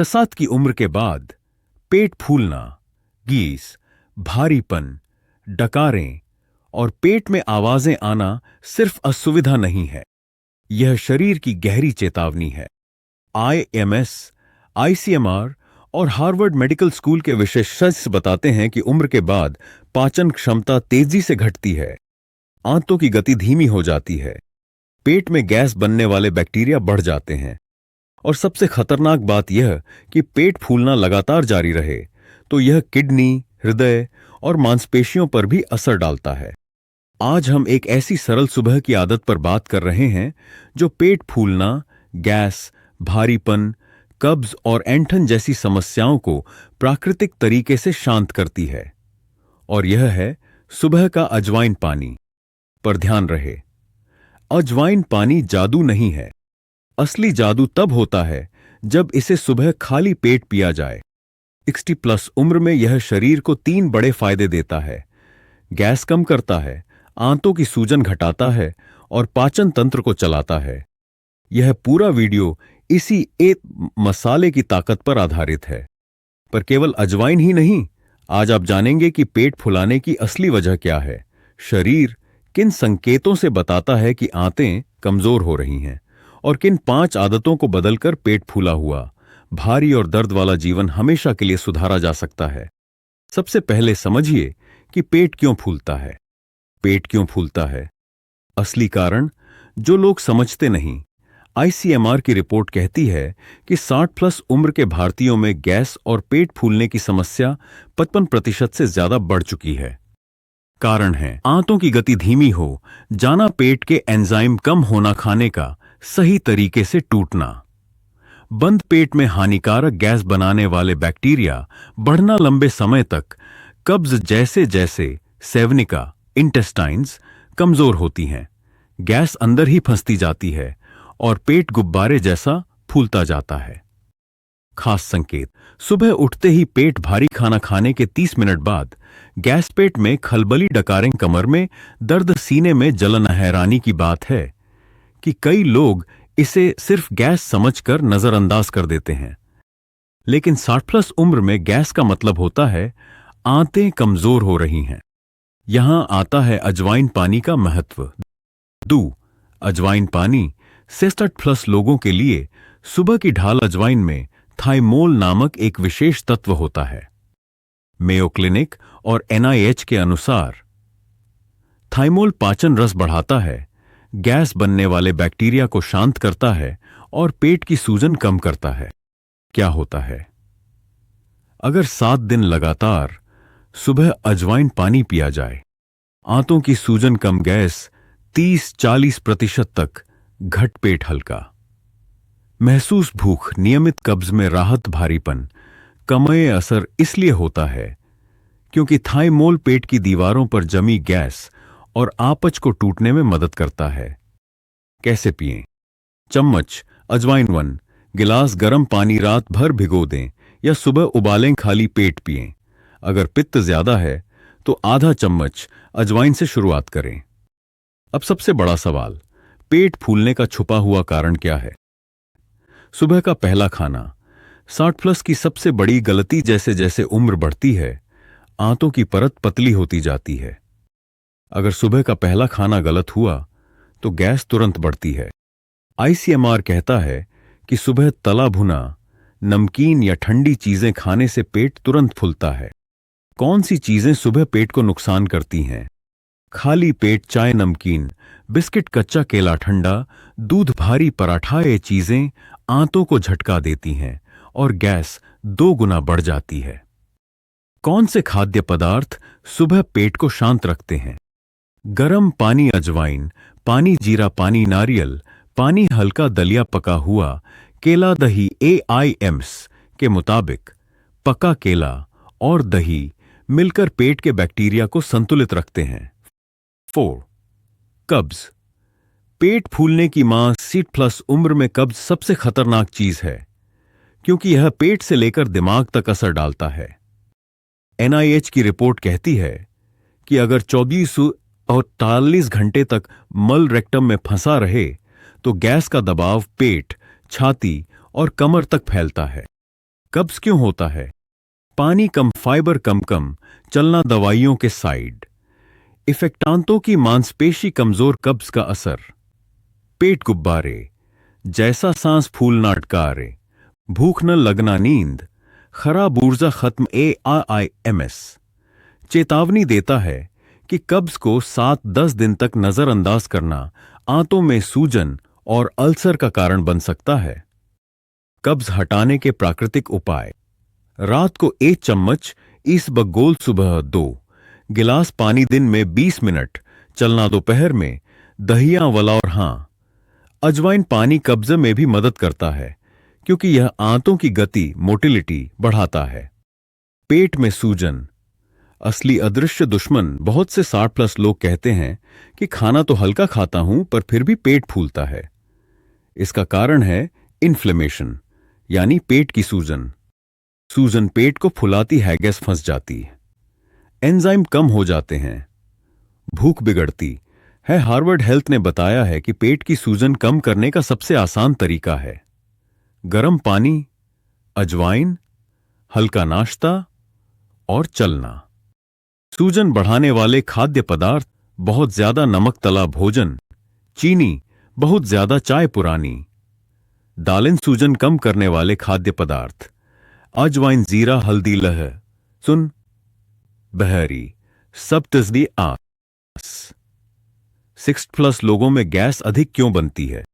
60 की उम्र के बाद पेट फूलना, गैस, भारीपन, डकारें और पेट में आवाजें आना सिर्फ असुविधा नहीं है, यह शरीर की गहरी चेतावनी है। आईएमएस, आईसीएमआर और हार्वर्ड मेडिकल स्कूल के विशेषज्ञ बताते हैं कि उम्र के बाद पाचन क्षमता तेजी से घटती है, आंतों की गति धीमी हो जाती है, पेट में गैस बनने वाले बैक्टीरिया बढ़ जाते हैं और सबसे खतरनाक बात यह कि पेट फूलना लगातार जारी रहे तो यह किडनी, हृदय और मांसपेशियों पर भी असर डालता है। आज हम एक ऐसी सरल सुबह की आदत पर बात कर रहे हैं जो पेट फूलना, गैस, भारीपन, कब्ज और ऐंठन जैसी समस्याओं को प्राकृतिक तरीके से शांत करती है, और यह है सुबह का अजवाइन पानी। पर ध्यान रहे, अजवाइन पानी जादू नहीं है। असली जादू तब होता है जब इसे सुबह खाली पेट पिया जाए। 60+ उम्र में यह शरीर को 3 बड़े फायदे देता है। गैस कम करता है, आंतों की सूजन घटाता है और पाचन तंत्र को चलाता है। यह पूरा वीडियो इसी एक मसाले की ताकत पर आधारित है। पर केवल अजवाइन ही नहीं, आज आप जानेंगे कि पेट फुलाने की असली वजह क्या है, शरीर किन संकेतों से बताता है कि आंतें कमजोर हो रही हैं, और किन 5 आदतों को बदलकर पेट फूला हुआ, भारी और दर्द वाला जीवन हमेशा के लिए सुधारा जा सकता है। सबसे पहले समझिए कि पेट क्यों फूलता है। पेट क्यों फूलता है? असली कारण जो लोग समझते नहीं। आईसीएमआर की रिपोर्ट कहती है कि 60+ उम्र के भारतीयों में गैस और पेट फूलने की समस्या 55% से ज्यादा बढ़ चुकी है। कारण है आंतों की गति धीमी हो जाना, पेट के एंजाइम कम होना, खाने का सही तरीके से टूटना, बंद पेट में हानिकारक गैस बनाने वाले बैक्टीरिया बढ़ना लंबे समय तक, कब्ज जैसे जैसे सेवनिका इंटेस्टाइन्स कमजोर होती हैं, गैस अंदर ही फंसती जाती है और पेट गुब्बारे जैसा फूलता जाता है। खास संकेत, सुबह उठते ही पेट भारी, खाना खाने के 30 मिनट बाद गैस, पेट में खलबली, डकारें, कमर में दर्द, सीने में जलन। हैरानी की बात है कि कई लोग इसे सिर्फ गैस समझकर नजरअंदाज कर देते हैं, लेकिन 60+ उम्र में गैस का मतलब होता है आंतें कमजोर हो रही हैं। यहां आता है अजवाइन पानी का महत्व। अजवाइन पानी 66+ लोगों के लिए सुबह की ढाल। अजवाइन में थाइमोल नामक एक विशेष तत्व होता है। मेयो क्लिनिक और एनआईएच के अनुसार थाइमोल पाचन रस बढ़ाता है, गैस बनने वाले बैक्टीरिया को शांत करता है और पेट की सूजन कम करता है। क्या होता है अगर 7 दिन लगातार सुबह अजवाइन पानी पिया जाए? आंतों की सूजन कम, गैस 30-40% तक घट, पेट हल्का, महसूस भूख, नियमित कब्ज में राहत, भारीपन कम। ये असर इसलिए होता है क्योंकि थाइमोल पेट की दीवारों पर जमी गैस और आपच को टूटने में मदद करता है। कैसे पिएं? चम्मच अजवाइन 1 गिलास गर्म पानी रात भर भिगो दें या सुबह उबालें, खाली पेट पिएं। अगर पित्त ज्यादा है तो आधा चम्मच अजवाइन से शुरुआत करें। अब सबसे बड़ा सवाल, पेट फूलने का छुपा हुआ कारण क्या है? सुबह का पहला खाना 60+ की सबसे बड़ी गलती। जैसे जैसे उम्र बढ़ती है, आंतों की परत पतली होती जाती है। अगर सुबह का पहला खाना गलत हुआ तो गैस तुरंत बढ़ती है। आईसीएमआर कहता है कि सुबह तला भुना, नमकीन या ठंडी चीजें खाने से पेट तुरंत फूलता है। कौन सी चीजें सुबह पेट को नुकसान करती हैं? खाली पेट चाय, नमकीन, बिस्किट, कच्चा केला ठंडा, दूध, भारी पराठा, ये चीजें आंतों को झटका देती हैं और गैस 2 गुना बढ़ जाती है। कौन से खाद्य पदार्थ सुबह पेट को शांत रखते हैं? गरम पानी, अजवाइन पानी, जीरा पानी, नारियल पानी, हल्का दलिया, पका हुआ केला, दही। AIMS के मुताबिक पका केला और दही मिलकर पेट के बैक्टीरिया को संतुलित रखते हैं। 4 कब्ज, पेट फूलने की मां। 60+ उम्र में कब्ज सबसे खतरनाक चीज है क्योंकि यह पेट से लेकर दिमाग तक असर डालता है। एनआईएच की रिपोर्ट कहती है कि अगर 24 और 48 घंटे तक मल रेक्टम में फंसा रहे तो गैस का दबाव पेट, छाती और कमर तक फैलता है। कब्ज क्यों होता है? पानी कम, फाइबर कम कम, चलना, दवाइयों के साइड इफेक्टांतों की मांसपेशी कमजोर, कब्ज का असर। पेट गुब्बारे जैसा, सांस फूलना, अटकारे, भूख न लगना, नींद खराब, ऊर्जा खत्म, AIIMS चेतावनी देता है कि कब्ज को 7-10 दिन तक नजरअंदाज करना आंतों में सूजन और अल्सर का कारण बन सकता है। कब्ज हटाने के प्राकृतिक उपाय: रात को 1 चम्मच इसबगोल, सुबह 2 गिलास पानी, दिन में 20 मिनट चलना, दोपहर में दहिया, वला और हाँ, अजवाइन पानी कब्ज में भी मदद करता है क्योंकि यह आंतों की गति, मोटिलिटी बढ़ाता है। पेट में सूजन असली अदृश्य दुश्मन। बहुत से 60+ लोग कहते हैं कि खाना तो हल्का खाता हूं पर फिर भी पेट फूलता है। इसका कारण है इन्फ्लेमेशन, यानी पेट की सूजन। सूजन पेट को फुलाती है, गैस फंस जाती है, एंजाइम कम हो जाते हैं, भूख बिगड़ती है। हार्वर्ड हेल्थ ने बताया है कि पेट की सूजन कम करने का सबसे आसान तरीका है गर्म पानी, अजवाइन, हल्का नाश्ता और चलना। सूजन बढ़ाने वाले खाद्य पदार्थ: बहुत ज्यादा नमक तला भोजन, चीनी, बहुत ज्यादा चाय पुरानी। दालें सूजन कम करने वाले खाद्य पदार्थ: अजवाइन, जीरा, हल्दी, लहसुन, बहरी, सब्ज़ी, आस। 60+ लोगों में गैस अधिक क्यों बनती है?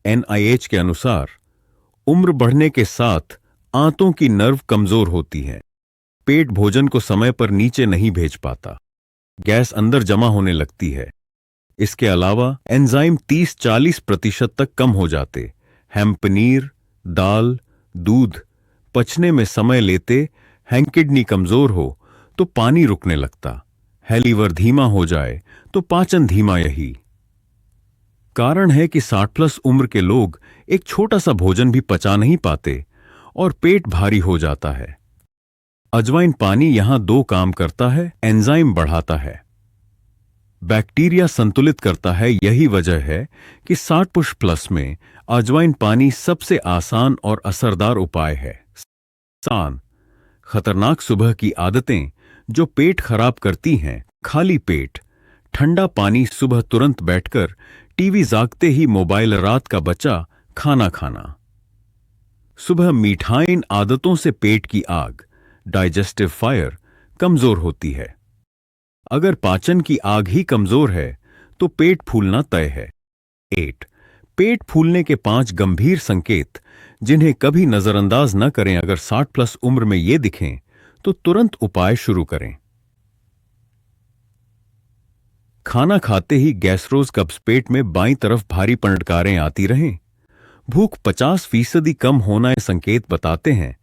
NIH के अनुसार उम्र बढ़ने के साथ आंतों की नर्व कमजोर होती है, पेट भोजन को समय पर नीचे नहीं भेज पाता, गैस अंदर जमा होने लगती है। इसके अलावा एंजाइम 30-40% तक कम हो जाते हैं। पनीर, दाल, दूध पचने में समय लेते हैं। किडनी कमजोर हो तो पानी रुकने लगता है, लीवर धीमा हो जाए तो पाचन धीमा। यही कारण है कि 60+ उम्र के लोग एक छोटा सा भोजन भी पचा नहीं पाते और पेट भारी हो जाता है। अजवाइन पानी यहां 2 काम करता है: एंजाइम बढ़ाता है, बैक्टीरिया संतुलित करता है। यही वजह है कि 60+ में अजवाइन पानी सबसे आसान और असरदार उपाय है। खतरनाक सुबह की आदतें जो पेट खराब करती हैं: खाली पेट, ठंडा पानी, सुबह तुरंत बैठकर टीवी, जागते ही मोबाइल, रात का बचा खाना खाना। सुबह मिठाई, इन आदतों से पेट की आग, डाइजेस्टिव फायर, कमजोर होती है। अगर पाचन की आग ही कमजोर है तो पेट फूलना तय है। 8 पेट फूलने के 5 गंभीर संकेत जिन्हें कभी नजरअंदाज न करें। अगर 60+ उम्र में ये दिखें तो तुरंत उपाय शुरू करें। खाना खाते ही गैस्ट्रोज, कब्ज, पेट में बाईं तरफ भारी पनडकारें आती रहें, भूख 50% कम होना, ये संकेत बताते हैं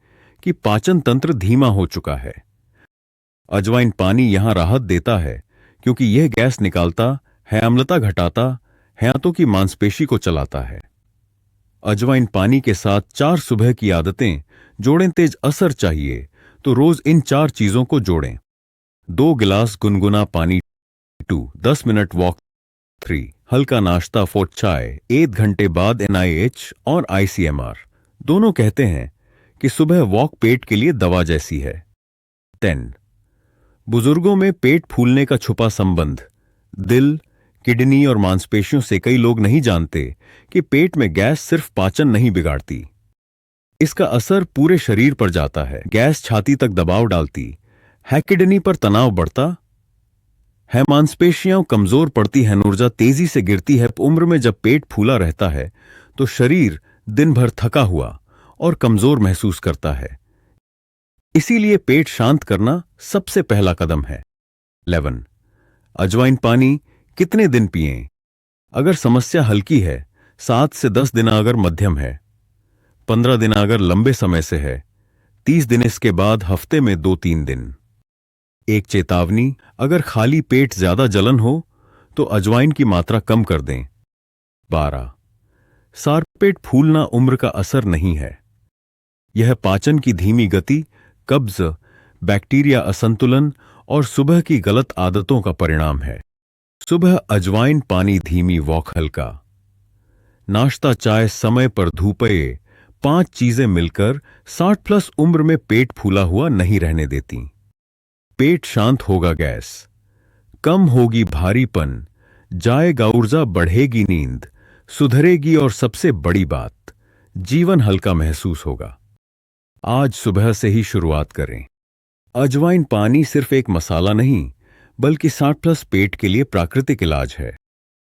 कि पाचन तंत्र धीमा हो चुका है। अजवाइन पानी यहां राहत देता है क्योंकि यह गैस निकालता है, अम्लता घटाता है, आंतों की मांसपेशी को चलाता है। अजवाइन पानी के साथ 4 सुबह की आदतें जोड़ें। तेज असर चाहिए तो रोज इन 4 चीजों को जोड़ें: 2 गिलास गुनगुना पानी, 2 10 मिनट वॉक, 3 हल्का नाश्ता, 4 चाय। 1 घंटे बाद NIH और ICMR दोनों कहते हैं कि सुबह वॉक पेट के लिए दवा जैसी है। 10 बुजुर्गों में पेट फूलने का छुपा संबंध: दिल, किडनी और मांसपेशियों से। कई लोग नहीं जानते कि पेट में गैस सिर्फ पाचन नहीं बिगाड़ती, इसका असर पूरे शरीर पर जाता है। गैस छाती तक दबाव डालती है, किडनी पर तनाव बढ़ता है, मांसपेशियां कमजोर पड़ती हैं, ऊर्जा तेजी से गिरती है। उम्र में जब पेट फूला रहता है तो शरीर दिन भर थका हुआ और कमजोर महसूस करता है। इसीलिए पेट शांत करना सबसे पहला कदम है। 11 अजवाइन पानी कितने दिन पिएं? अगर समस्या हल्की है 7 से 10 दिन, अगर मध्यम है 15 दिन, अगर लंबे समय से है 30 दिन। इसके बाद हफ्ते में 2-3 दिन। एक चेतावनी: अगर खाली पेट ज्यादा जलन हो तो अजवाइन की मात्रा कम कर दें। 12 सार पेट फूलना उम्र का असर नहीं है, यह पाचन की धीमी गति, कब्ज, बैक्टीरिया असंतुलन और सुबह की गलत आदतों का परिणाम है। सुबह अजवाइन पानी, धीमी वॉक, हल्का नाश्ता, चाय समय पर, धूपये 5 चीजें मिलकर 60+ उम्र में पेट फूला हुआ नहीं रहने देती। पेट शांत होगा, गैस कम होगी, भारीपन जाएगा, ऊर्जा बढ़ेगी, नींद सुधरेगी और सबसे बड़ी बात, जीवन हल्का महसूस होगा। आज सुबह से ही शुरुआत करें। अजवाइन पानी सिर्फ एक मसाला नहीं, बल्कि 60+ पेट के लिए प्राकृतिक इलाज है।